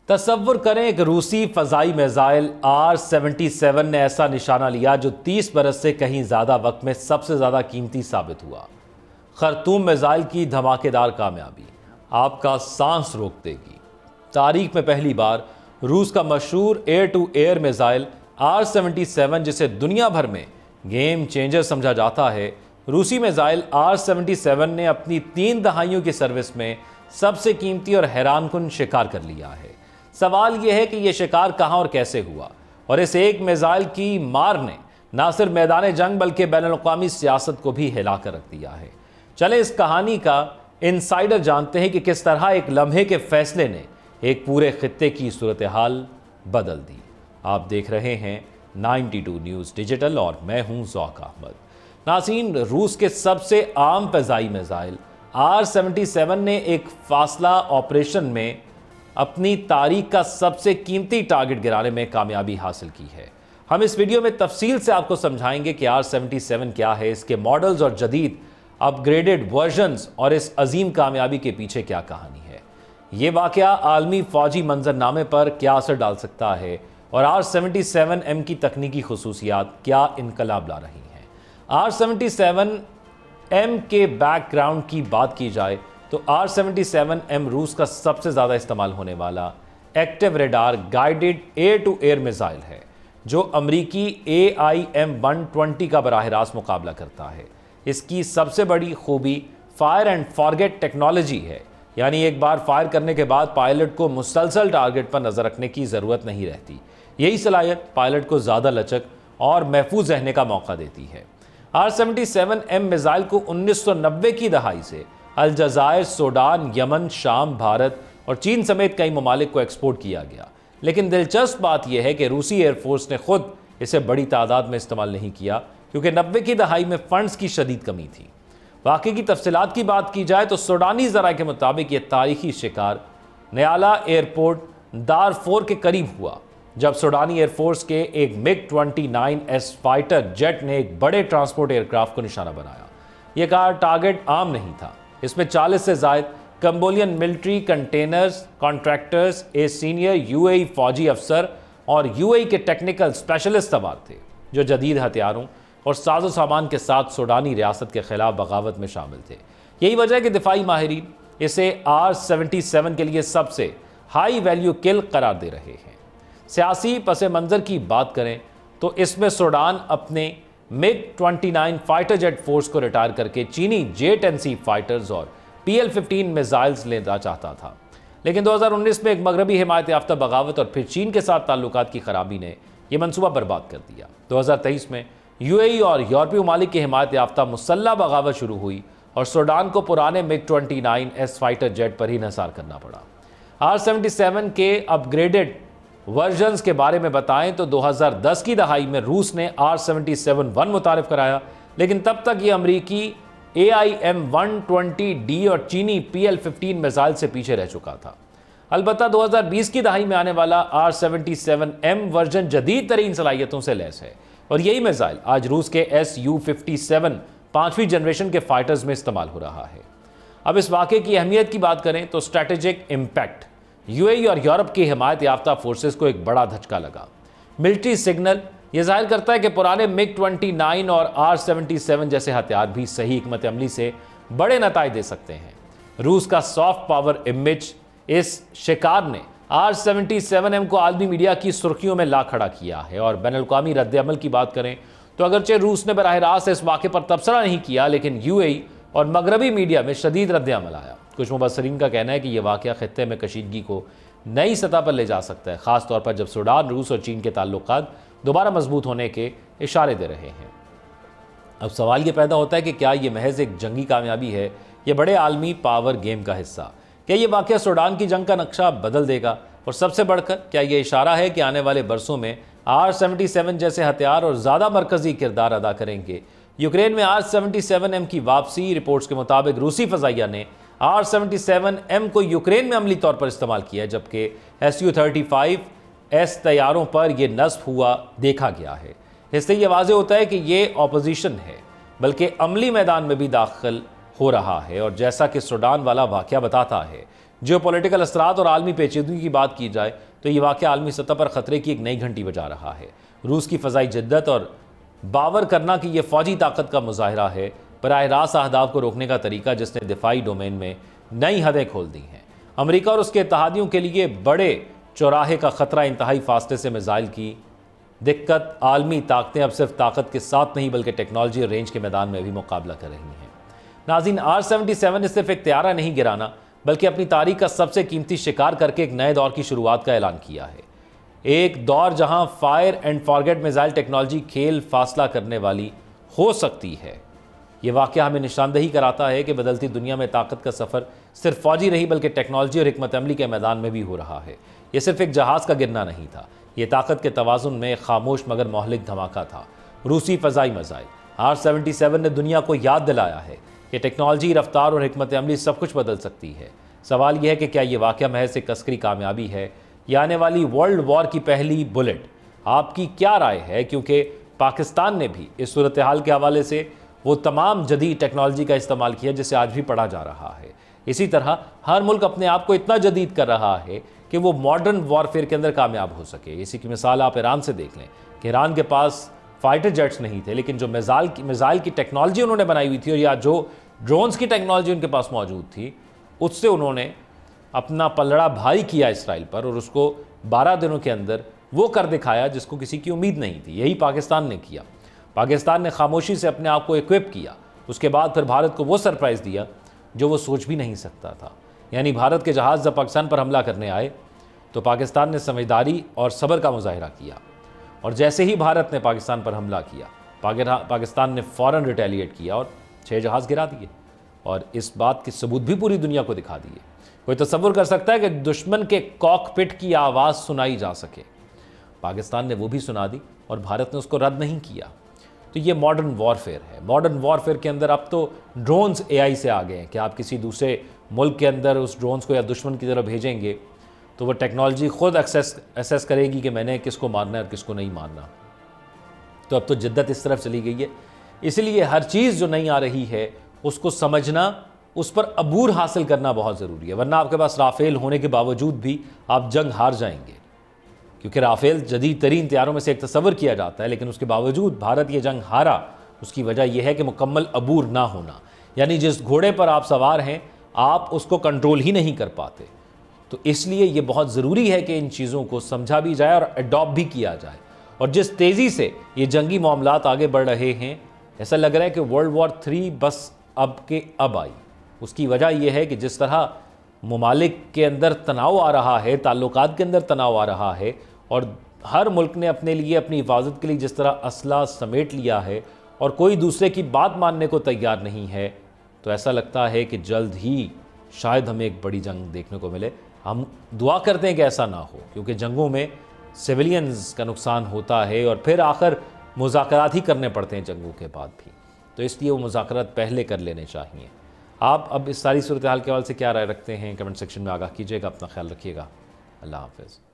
تصور کریں کہ روسی فضائی میزائل R-77 نے ایسا نشانہ لیا جو 30 برس سے کہیں زیادہ وقت میں سب سے زیادہ قیمتی ثابت ہوا۔ خرطوم میزائل کی دھماکے دار کامیابی آپ کا سانس روک دے گی۔ تاریخ میں پہلی بار روس کا مشہور year to air missile R-77 جسے دنیا بھر میں گیم چینجر سمجھا جاتا ہے، روسی میزائل R-77 نے اپنی 3 دہائیوں کی سروس میں سب سے قیمتی اور حیران کن شکار کر لیا ہے۔ سوال یہ ہے کہ یہ شکار کہاں اور کیسے ہوا، اور اس ایک میزائل کی مار نے نہ صرف میدان جنگ بلکہ بین الاقوامی سیاست کو بھی ہلا کر رکھ دیا ہے۔ چلیں اس کہانی کا انسائیڈر جانتے ہیں کہ کس طرح ایک لمحے کے فیصلے نے ایک پورے خطے کی صورتحال بدل دی۔ آپ دیکھ رہے ہیں 92 نیوز ڈیجیٹل اور میں ہوں ذوق احمد۔ ناظرین، روس کے سب سے عام فضائی میزائل R-77 نے ایک فاصلہ آپریشن میں اپنی تاریخ کا سب سے قیمتی ٹارگٹ گرانے میں کامیابی حاصل کی ہے۔ ہم اس ویڈیو میں تفصیل سے آپ کو سمجھائیں گے کہ R-77 کیا ہے، اس کے ماڈلز اور جدید اپ گریڈڈ ورژنز اور اس عظیم کامیابی کے پیچھے کیا کہانی ہے۔ یہ واقعہ عالمی فوجی منظرنامے پر کیا اثر ڈال سکتا ہے اور R-77M کی تکنیکی خصوصیات کیا انقلاب لا رہی ہیں۔ R-77M کے بیک گراؤنڈ کی بات کی جائے تو R-77M روس کا سب سے زیادہ استعمال ہونے والا active radar guided air to air missile ہے، جو امریکی AIM-120 کا براہ راست مقابلہ کرتا ہے۔ اس کی سب سے بڑی خوبی فائر اینڈ فارگیٹ ٹیکنالوجی ہے، یعنی ایک بار فائر کرنے کے بعد پائلٹ کو مسلسل ٹارگٹ پر نظر رکھنے کی ضرورت نہیں رہتی۔ یہی صلاحیت پائلٹ کو زیادہ لچک اور محفوظ رہنے کا موقع دیتی ہے۔ R-77M میزائل کو 1990 کی دہائی سے الجزائر، سوڈان، یمن، شام، بھارت اور چین سمیت کئی ممالک کو ایکسپورٹ کیا گیا، لیکن دلچسپ بات یہ ہے کہ روسی ایئر فورس نے خود اسے بڑی تعداد میں استعمال نہیں کیا، کیونکہ 90 کی دہائی میں فنڈز کی شدید کمی تھی۔ واقعے کی تفصیلات کی بات کی جائے تو سوڈانی ذرائع کے مطابق یہ تاریخی شکار نیالا ایئرپورٹ دارفور کے قریب ہوا، جب سوڈانی ایئر فورس کے ایک MiG-29S فائٹر جیٹ نے ایک بڑے ٹرانسپورٹ ایئرکرافٹ کو نشانہ بنایا۔ یہ کار ٹارگٹ عام نہیں تھا، اس میں 40 سے زائد کمبولین ملٹری کنٹینرز کانٹریکٹرز، ایک سینئر UAE فوجی افسر اور UAE کے ٹیکنیکل اسپیشلسٹ سوار تھے، جو جدید ہتھیاروں اور ساز و سامان کے ساتھ سوڈانی ریاست کے خلاف بغاوت میں شامل تھے۔ یہی وجہ ہے کہ دفاعی ماہرین اسے R-77 کے لیے سب سے ہائی ویلیو کل قرار دے رہے ہیں۔ سیاسی پس منظر کی بات کریں تو اس میں سوڈان اپنے MiG-29 فائٹر جیٹ فورس کو ریٹائر کر کے چینی J-10C فائٹرز اور PL-15 میزائلز لینا چاہتا تھا، لیکن 2019 میں ایک مغربی حمایت یافتہ بغاوت اور پھر چین کے ساتھ تعلقات کی خرابی نے یہ منصوبہ برباد کر دیا۔ 2023 میں UAE اور یورپی ممالک کی حمایت یافتہ مسلح بغاوت شروع ہوئی اور سوڈان کو پرانے MiG-29S فائٹر جیٹ پر ہی انحصار کرنا پڑا۔ R-77 کے اپ گریڈڈ ورژنز کے بارے میں بتائیں تو 2010 کی دہائی میں روس نے R-77-1 متعارف کرایا، لیکن تب تک یہ امریکی AIM-120D اور چینی PL-15 میزائل سے پیچھے رہ چکا تھا۔ البتہ 2020 کی دہائی میں آنے والا R-77M ورژن جدید ترین صلاحیتوں سے لیس ہے، اور یہی میزائل آج روس کے Su-57 5ویں جنریشن کے فائٹرز میں استعمال ہو رہا ہے۔ اب اس واقعے کی اہمیت کی بات کریں تو اسٹریٹجک امپیکٹ UAE اور یورپ کی حمایت یافتہ فورسز کو ایک بڑا دھچکا لگا۔ ملٹری سگنل یہ ظاہر کرتا ہے کہ پرانے MiG-29 اور R-77 جیسے ہتھیار بھی صحیح حکمت عملی سے بڑے نتائج دے سکتے ہیں۔ روس کا سافٹ پاور امیج اس شکار نے R-77M کو عالمی میڈیا کی سرخیوں میں لا کھڑا کیا ہے، اور بین الاقوامی رد عمل کی بات کریں تو اگرچہ روس نے براہ راست اس واقعے پر تبصرہ نہیں کیا، لیکن UAE اور مغربی میڈیا میں شدید رد عمل آیا۔ کچھ مبصرین کا کہنا ہے کہ یہ واقعہ خطے میں کشیدگی کو نئی سطح پر لے جا سکتا ہے، خاص طور پر جب سوڈان، روس اور چین کے تعلقات دوبارہ مضبوط ہونے کے اشارے دے رہے ہیں۔ اب سوال یہ پیدا ہوتا ہے کہ کیا یہ محض ایک جنگی کامیابی ہے، یہ بڑے عالمی پاور گیم کا حصہ؟ کیا یہ واقعہ سوڈان کی جنگ کا نقشہ بدل دے گا؟ اور سب سے بڑھ کر کیا یہ اشارہ ہے کہ آنے والے برسوں میں R-77 جیسے ہتھیار اور زیادہ مرکزی کردار ادا کریں گے؟ یوکرین میں R-77M کی واپسی، رپورٹس کے مطابق روسی فضائیہ نے R-77M کو یوکرین میں عملی طور پر استعمال کیا ہے، جبکہ Su-35S طیاروں پر یہ نصب ہوا دیکھا گیا ہے۔ اس سے یہ واضح ہوتا ہے کہ یہ اپوزیشن ہے، بلکہ عملی میدان میں بھی داخل ہو رہا ہے، اور جیسا کہ سوڈان والا واقعہ بتاتا ہے جیوپولیٹیکل اثرات اور عالمی پیچیدگی کی بات کی جائے تو یہ واقعہ عالمی سطح پر خطرے کی ایک نئی گھنٹی بجا رہا ہے۔ روس کی فضائی جدت اور باور کرنا کہ یہ فوجی طاقت کا مظاہرہ ہے، براہ راست اہداف کو روکنے کا طریقہ جس نے دفاعی ڈومین میں نئی حدیں کھول دی ہیں۔ امریکہ اور اس کے اتحادیوں کے لیے بڑے چوراہے کا خطرہ انتہائی فاصلے سے میزائل کی دقت۔ عالمی طاقتیں اب صرف طاقت کے ساتھ نہیں بلکہ ٹیکنالوجی اور رینج کے میدان میں بھی مقابلہ کر رہی ہیں۔ ناظرین، R-77 نے صرف ایک طیارہ نہیں گرانا بلکہ اپنی تاریخ کا سب سے قیمتی شکار کر کے ایک نئے دور کی شروعات کا اعلان کیا ہے۔ ایک دور جہاں fire and forget missile technology کھیل فاصلہ کرنے والی ہو سکتی ہے۔ یہ واقعہ ہمیں نشاندہی کراتا ہے کہ بدلتی دنیا میں طاقت کا سفر صرف فوجی نہیں بلکہ ٹیکنالوجی اور حکمت عملی کے میدان میں بھی ہو رہا ہے۔ یہ صرف ایک جہاز کا گرنا نہیں تھا، یہ طاقت کے توازن میں خاموش مگر مہلک دھماکہ تھا۔ روسی فضائی میزائل R-77 نے دنیا کو یاد دلایا ہے کہ ٹیکنالوجی، رفتار اور حکمت عملی سب کچھ بدل سکتی ہے۔ سوال یہ ہے کہ کیا یہ واقعہ محض ایک عسکری کامیابی ہے یا آنے والی ورلڈ وار کی پہلی بلٹ؟ آپ کی کیا رائے ہے؟ کیونکہ پاکستان نے بھی اس صورتحال کے حوالے سے وہ تمام جدید ٹیکنالوجی کا استعمال کیا جسے آج بھی پڑھا جا رہا ہے۔ اسی طرح ہر ملک اپنے آپ کو اتنا جدید کر رہا ہے کہ وہ ماڈرن وارفیئر کے اندر کامیاب ہو سکے۔ اسی کی مثال آپ ایران سے دیکھ لیں کہ ایران کے پاس فائٹر جیٹس نہیں تھے، لیکن جو میزائل کی ٹیکنالوجی انہوں نے بنائی ہوئی تھی اور یا جو ڈرونز کی ٹیکنالوجی ان کے پاس موجود تھی، اس سے انہوں نے اپنا پلڑا بھاری کیا اسرائیل پر، اور اس کو 12 دنوں کے اندر وہ کر دکھایا جس کو کسی کی امید نہیں تھی۔ یہی پاکستان نے کیا۔ پاکستان نے خاموشی سے اپنے آپ کو ایکوپ کیا، اس کے بعد پھر بھارت کو وہ سرپرائز دیا جو وہ سوچ بھی نہیں سکتا تھا۔ یعنی بھارت کے جہاز جب پاکستان پر حملہ کرنے آئے تو پاکستان نے سمجھداری اور صبر کا مظاہرہ کیا، اور جیسے ہی بھارت نے پاکستان پر حملہ کیا، پاکستان نے فوراً ریٹیلیٹ کیا اور 6 جہاز گرا دیے، اور اس بات کے ثبوت بھی پوری دنیا کو دکھا دیے۔ کوئی تصور کر سکتا ہے کہ دشمن کے کاک پٹ کی آواز سنائی جا سکے؟ پاکستان نے وہ بھی سنا دی اور بھارت نے اس کو رد نہیں کیا۔ تو یہ ماڈرن وارفیئر ہے۔ ماڈرن وارفیئر کے اندر اب تو ڈرونز AI سے آ گئے ہیں کہ آپ کسی دوسرے ملک کے اندر اس ڈرونز کو یا دشمن کی طرف بھیجیں گے تو وہ ٹیکنالوجی خود ایسیس کرے گی کہ میں نے کس کو مارنا ہے اور کس کو نہیں مارنا۔ تو اب تو جدت اس طرف چلی گئی ہے، اس لیے ہر چیز جو نہیں آ رہی ہے اس کو سمجھنا، اس پر عبور حاصل کرنا بہت ضروری ہے، ورنہ آپ کے پاس رافیل ہونے کے باوجود بھی آپ جنگ ہار جائیں گے، کیونکہ رافیل جدید ترین طیاروں میں سے ایک تصور کیا جاتا ہے، لیکن اس کے باوجود بھارت یہ جنگ ہارا۔ اس کی وجہ یہ ہے کہ مکمل عبور نہ ہونا، یعنی جس گھوڑے پر آپ سوار ہیں آپ اس کو کنٹرول ہی نہیں کر پاتے۔ تو اس لیے یہ بہت ضروری ہے کہ ان چیزوں کو سمجھا بھی جائے اور اڈاپٹ بھی کیا جائے۔ اور جس تیزی سے یہ جنگی معاملات آگے بڑھ رہے ہیں، ایسا لگ رہا ہے کہ ورلڈ وار 3 بس اب آئی۔ اس کی وجہ یہ ہے کہ جس طرح ممالک کے اندر تناؤ آ رہا ہے، تعلقات کے اندر تناؤ آ رہا ہے، اور ہر ملک نے اپنے لیے اپنی حفاظت کے لیے جس طرح اسلحہ سمیٹ لیا ہے اور کوئی دوسرے کی بات ماننے کو تیار نہیں ہے، تو ایسا لگتا ہے کہ جلد ہی شاید ہمیں ایک بڑی جنگ دیکھنے کو ملے۔ ہم دعا کرتے ہیں کہ ایسا نہ ہو، کیونکہ جنگوں میں سویلینز کا نقصان ہوتا ہے اور پھر آخر مذاکرات ہی کرنے پڑتے ہیں جنگوں کے بعد بھی، تو اس لیے وہ مذاکرات پہلے کر لینے چاہیے۔ آپ اب اس ساری صورتحال کے حوالے سے کیا رائے رکھتے ہیں؟ کمنٹ سیکشن میں آگاہ کیجیے گا۔ اپنا خیال رکھیے گا۔ اللہ حافظ۔